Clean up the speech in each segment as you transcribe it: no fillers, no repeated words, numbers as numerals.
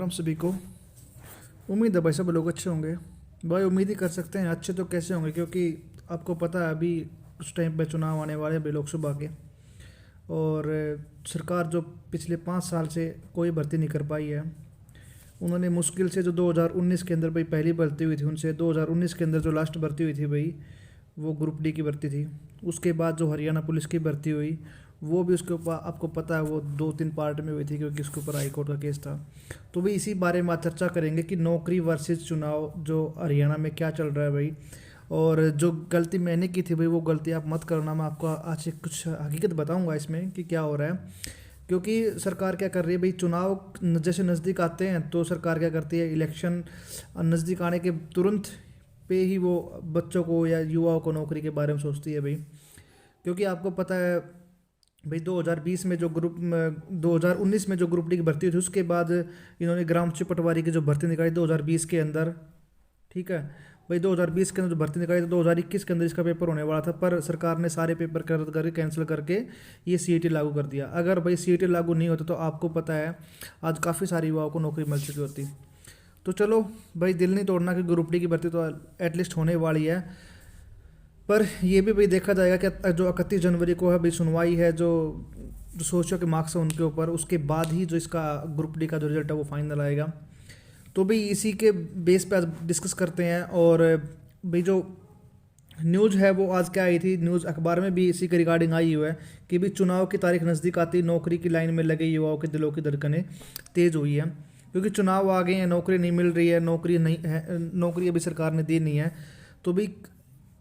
राम सभी को। उम्मीद है भाई सब लोग अच्छे होंगे। भाई उम्मीद ही कर सकते हैं, अच्छे तो कैसे होंगे, क्योंकि आपको पता है अभी उस टाइम पे चुनाव आने वाले हैं अभी लोकसभा के। और सरकार जो पिछले 5 साल से कोई भर्ती नहीं कर पाई है। उन्होंने मुश्किल से जो 2019 के अंदर भाई पहली भर्ती हुई थी, उनसे 2019 के अंदर जो लास्ट भर्ती हुई थी भाई, वो ग्रुप डी की भर्ती थी। उसके बाद जो हरियाणा पुलिस की भर्ती हुई, वो भी उसके ऊपर आपको पता है वो 2-3 पार्ट में हुई थी, क्योंकि उसके ऊपर हाई कोर्ट का केस था। तो भाई इसी बारे में आज चर्चा करेंगे कि नौकरी वर्सेस चुनाव जो हरियाणा में क्या चल रहा है भाई। और जो गलती मैंने की थी भाई, वो गलती आप मत करना। मैं आपको आज से कुछ हकीकत बताऊंगा इसमें कि क्या हो रहा है। क्योंकि सरकार क्या कर रही है भाई, चुनाव जैसे नज़दीक आते हैं तो सरकार क्या करती है, इलेक्शन नज़दीक आने के तुरंत पे ही वो बच्चों को या युवाओं को नौकरी के बारे में सोचती है भाई। क्योंकि आपको पता है भाई 2020 में जो 2019 में जो ग्रुप डी की भर्ती हुई थी, उसके बाद इन्होंने ग्रामची पटवारी की जो भर्ती निकाली 2020 के अंदर। ठीक है भाई, 2020 के अंदर जो भर्ती निकाली तो 2021 के अंदर इसका पेपर होने वाला था, पर सरकार ने सारे पेपर रद्द करके कैंसिल करके ये सीईटी लागू कर दिया। अगर भाई सीईटी लागू नहीं होता तो आपको पता है आज काफ़ी सारे युवाओं को नौकरी मिल चुकी होती। तो चलो भाई, दिल नहीं तोड़ना कि ग्रुप डी की भर्ती तो एटलीस्ट होने वाली है। पर ये भी भाई देखा जाएगा कि जो 31 जनवरी को है भाई सुनवाई है, जो जो सोचो के मार्क्स हैं उनके ऊपर, उसके बाद ही जो इसका ग्रुप डी का जो रिजल्ट है वो फाइनल आएगा। तो भाई इसी के बेस पे आज डिस्कस करते हैं। और भाई जो न्यूज़ है वो आज क्या आई थी, न्यूज़ अखबार में भी इसी के रिगार्डिंग आई हुई है कि भी चुनाव की तारीख नज़दीक आती नौकरी की लाइन में लगे युवाओं के दिलों की धड़कनें तेज़ हुई है। क्योंकि चुनाव आ गए हैं, नौकरी नहीं मिल रही है, नौकरी नहीं है, नौकरी अभी सरकार ने दी नहीं है। तो भी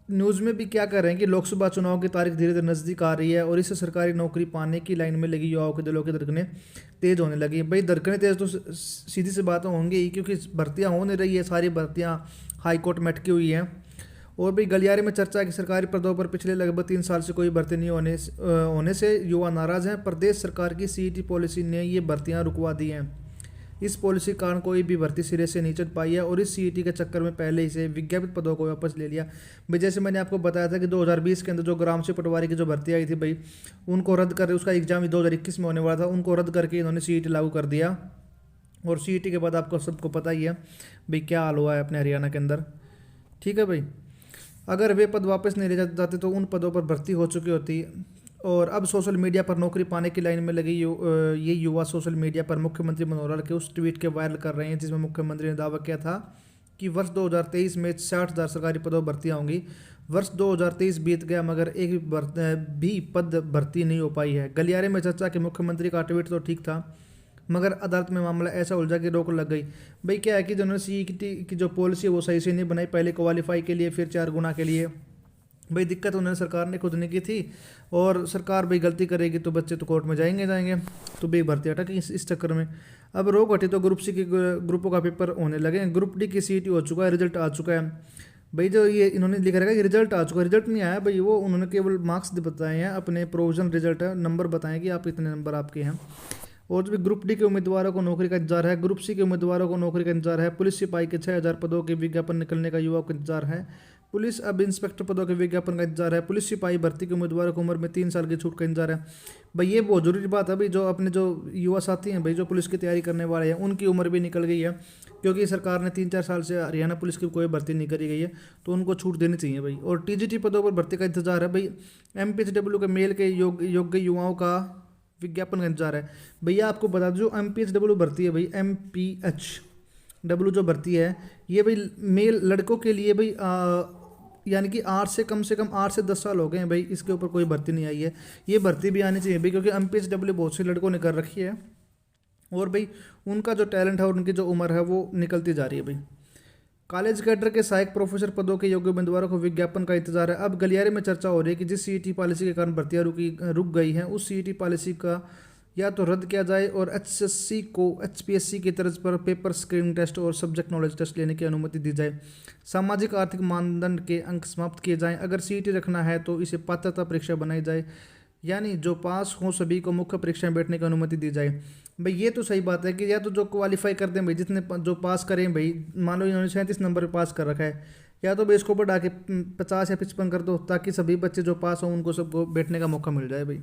न्यूज़ में भी क्या कर रहे हैं कि लोकसभा चुनाव की तारीख धीरे धीरे नज़दीक आ रही है और इससे सरकारी नौकरी पाने की लाइन में लगी युवाओं के दिलों की धड़कनें तेज़ होने लगी हैं। भाई धड़कनें तेज़ तो सीधी सी बातें होंगी ही, क्योंकि भर्तियाँ हो नहीं रही है, सारी भर्तियाँ हाई कोर्ट में अटकी हुई हैं। और भी गलियारे में चर्चा है कि सरकारी पदों पर पिछले लगभग 3 साल से कोई भर्ती नहीं होने से युवा नाराज़ हैं। प्रदेश सरकार की सीईटी पॉलिसी ने ये भर्तियां रुकवा दी हैं। इस पॉलिसी के कारण कोई भी भर्ती सिरे से नहीं चल पाई है और इस सीईटी के चक्कर में पहले ही से विज्ञापित पदों को वापस ले लिया। भाई जैसे मैंने आपको बताया था कि 2020 के अंदर जो ग्रामसी पटवारी की जो भर्ती आई थी भाई, उनको रद्द कर, उसका एग्जाम 2021 में होने वाला था, उनको रद्द करके इन्होंने सीईटी लागू कर दिया। और सीईटी के बाद आपको सबको पता ही है भाई क्या हाल हुआ है अपने हरियाणा के अंदर। ठीक है भाई, अगर वे पद वापस नहीं ले जाते तो उन पदों पर भर्ती हो चुकी होती। और अब सोशल मीडिया पर नौकरी पाने की लाइन में लगे ये युवा सोशल मीडिया पर मुख्यमंत्री मनोहर लाल के उस ट्वीट के वायरल कर रहे हैं जिसमें मुख्यमंत्री ने दावा किया था कि वर्ष 2023 में 60,000 सरकारी पदों पर भर्तियाँ होंगी। वर्ष 2023 बीत गया मगर एक भी पद भर्ती नहीं हो पाई है। गलियारे में चर्चा कि मुख्यमंत्री का ट्वीट तो ठीक था मगर अदालत में मामला ऐसा उलझा कि रोक लग गई। भाई क्या है कि जिन्होंने सीईटी की जो पॉलिसी है वो सही से नहीं बनाई, पहले क्वालिफाई के लिए फिर 4 गुना के लिए। भाई दिक्कत उन्होंने सरकार ने खुद नहीं की थी, और सरकार भाई गलती करेगी तो बच्चे तो कोर्ट में जाएंगे। तो भाई भर्ती अटक इस चक्कर में। अब रोक हटी तो ग्रुप सी के ग्रुपों का पेपर होने लगे। ग्रुप डी की सीईटी हो चुका है, रिजल्ट आ चुका है भाई। जो ये इन्होंने लिखा रहेगा कि रिजल्ट आ चुका है, रिजल्ट नहीं आया भाई, वो उन्होंने केवल मार्क्स बताए हैं, अपने प्रोविजन रिजल्ट है, नंबर बताएं कि आप इतने नंबर आपके हैं। और जो ग्रुप डी के उम्मीदवारों को नौकरी का इंतजार है, ग्रुप सी के उम्मीदवारों को नौकरी का इंतजार है, पुलिस सिपाही के 6,000 पदों के विज्ञापन निकलने का युवाओं को इंतजार है, पुलिस अब इंस्पेक्टर पदों के विज्ञापन का इंतजार है, पुलिस सिपाही भर्ती के उम्मीदवारों को उम्र में 3 साल की छूट का इंतजार है। भाई ये बहुत जरूरी बात है भाई, जो अपने जो युवा साथी हैं भाई, जो पुलिस की तैयारी करने वाले हैं, उनकी उम्र भी निकल गई है, क्योंकि सरकार ने 3-4 साल से हरियाणा पुलिस की कोई भर्ती नहीं करी गई है, तो उनको छूट देनी चाहिए भाई। और टीजीटी पदों पर भर्ती का इंतजार है भाई। एमपीएचडब्ल्यू के मेल के योग्य युवाओं का विज्ञापन का इंतजार है। भैया आपको बता दो, जो एमपीएचडब्ल्यू भर्ती है भाई, एमपीएचडब्ल्यू जो भर्ती है, ये भाई मेल लड़कों के लिए भाई यानी कि 8 से कम 10 साल हो गए हैं भाई, इसके ऊपर कोई भर्ती नहीं आई है। ये भर्ती भी आनी चाहिए भाई, क्योंकि एमपीएचडब्ल्यू बहुत से लड़कों ने कर रखी है और भाई उनका जो टैलेंट है और उनकी जो उम्र है वो निकलती जा रही है भाई। कॉलेज कैडर के सहायक प्रोफेसर पदों के योग्य उम्मीदवारों को विज्ञापन का इंतजार है। अब गलियारे में चर्चा हो रही है कि जिस सीईटी पॉलिसी के कारण भर्तियां रुक गई हैं, उस सीईटी पॉलिसी का या तो रद्द किया जाए और एचएससी को एचपीएससी की तर्ज पर पेपर स्क्रीनिंग टेस्ट और सब्जेक्ट नॉलेज टेस्ट लेने की अनुमति दी जाए। सामाजिक आर्थिक मानदंड के अंक समाप्त किए जाएं। अगर सीईटी रखना है तो इसे पात्रता परीक्षा बनाई जाए, यानी जो पास हो सभी को मुख्य परीक्षा में बैठने की अनुमति दी जाए। भाई ये तो सही बात है कि या तो जो क्वालिफाई कर दें भाई, जितने जो पास करें भाई, मान लो इन्होंने 37 नंबर पे पास कर रखा है, या तो भाई इसको बढ़ा के 50 या 55 कर दो, ताकि सभी बच्चे जो पास हों उनको सबको बैठने का मौका मिल जाए भाई।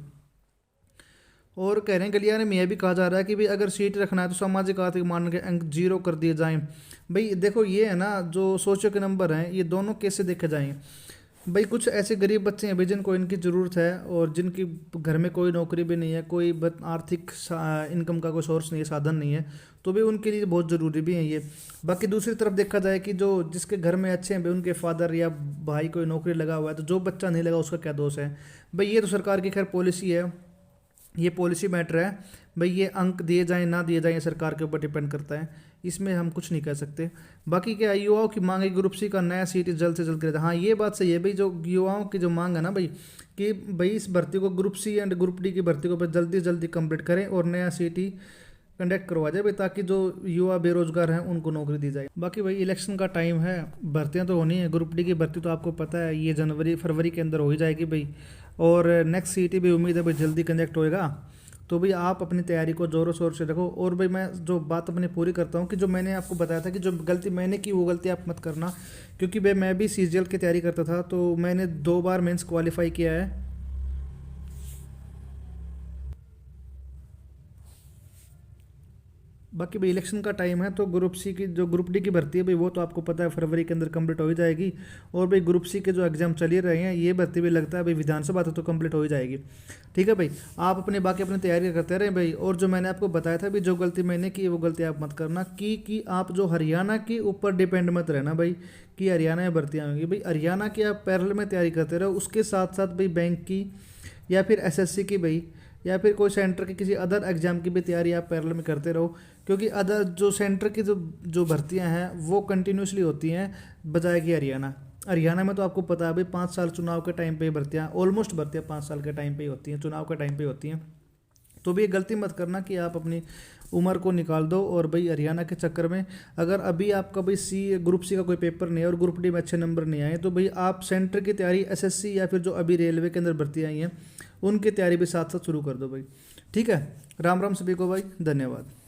और कह रहे हैं गलियारे में यह भी कहा जा रहा है कि भाई अगर सीट रखना है तो सामाजिक आर्थिक मानक के अंक 0 कर दिए जाएं। भाई देखो ये है ना, जो सोशियो के नंबर हैं ये दोनों कैसे देखे जाएं। भाई कुछ ऐसे गरीब बच्चे हैं भाई जिनको इनकी ज़रूरत है और जिनकी घर में कोई नौकरी भी नहीं है, कोई आर्थिक इनकम का कोई सोर्स नहीं है, साधन नहीं है, तो भी उनके लिए बहुत ज़रूरी भी है ये। बाकी दूसरी तरफ देखा जाए कि जो जिसके घर में अच्छे हैं भाई, उनके फादर या भाई कोई नौकरी लगा हुआ है, तो जो बच्चा नहीं लगा उसका क्या दोष है। भाई ये तो सरकार की खैर पॉलिसी है, ये पॉलिसी मैटर है। भाई ये अंक दिए जाएं ना दिए जाएं ये सरकार के ऊपर डिपेंड करता है, इसमें हम कुछ नहीं कह सकते। बाकी क्या युवाओं की मांग है ग्रुप सी का नया सीट जल्द से जल्द करें। हाँ ये बात सही है भाई, जो युवाओं की जो मांग है ना भाई, कि भाई इस भर्ती को group C and group D की भर्ती को जल्दी जल्दी कंप्लीट करें और नया सीट कंडक्ट करवा जाए भाई, ताकि जो युवा बेरोजगार हैं उनको नौकरी दी जाए। बाकी भाई इलेक्शन का टाइम है, भर्तियां तो होनी है। ग्रुप डी की भर्ती तो आपको पता है ये जनवरी फरवरी के अंदर हो ही जाएगी भाई, और नेक्स्ट सीटी भी उम्मीद है भाई जल्दी कंडक्ट होएगा। तो भाई आप अपनी तैयारी को ज़ोरों शोर से रखो। और भाई मैं जो बात अपनी पूरी करता हूँ कि जो मैंने आपको बताया था कि जो गलती मैंने की वो गलती आप मत करना, क्योंकि भाई मैं भी सीजीएल की तैयारी करता था, तो मैंने 2 बार मेंस क्वालिफाई किया है। बाकी भाई इलेक्शन का टाइम है, तो ग्रुप सी की जो ग्रुप डी की भर्ती है भाई वो तो आपको पता है फरवरी के अंदर कंप्लीट हो ही जाएगी। और भाई ग्रुप सी के जो एग्जाम चल ही रहे हैं, ये भर्ती भी लगता है भाई विधानसभा तो कंप्लीट हो ही जाएगी। ठीक है भाई, आप अपने बाकी अपनी तैयारी करते रहें भाई। और जो मैंने आपको बताया था भाई, जो गलती मैंने की वो गलती आप मत करना कि आप जो हरियाणा के ऊपर डिपेंड मत रहना भाई, कि हरियाणा में भर्तियाँ होंगी। भाई हरियाणा की आप पैरेलल में तैयारी करते रहो, उसके साथ साथ भाई बैंक की या फिर एसएससी की भाई, या फिर कोई सेंटर की किसी अदर एग्जाम की भी तैयारी आप पैरेलल में करते रहो, क्योंकि अदर जो सेंटर की जो जो भर्तियां हैं वो कंटिन्यूसली होती हैं, बजाय कि हरियाणा में तो आपको पता है भाई 5 साल चुनाव के टाइम पे ही भर्तियाँ, ऑलमोस्ट भर्तियाँ 5 साल के टाइम पे ही होती हैं, चुनाव के टाइम पे ही होती हैं। तो भी ये गलती मत करना कि आप अपनी उम्र को निकाल दो और भाई हरियाणा के चक्कर में, अगर अभी आपका भाई ग्रुप सी का कोई पेपर नहीं है और ग्रुप डी में अच्छे नंबर नहीं आए, तो भाई आप सेंटर की तैयारी एसएससी या फिर जो अभी रेलवे के अंदर भर्ती आई हैं उनकी तैयारी भी साथ साथ शुरू कर दो भाई। ठीक है, राम राम सभी को भाई, धन्यवाद।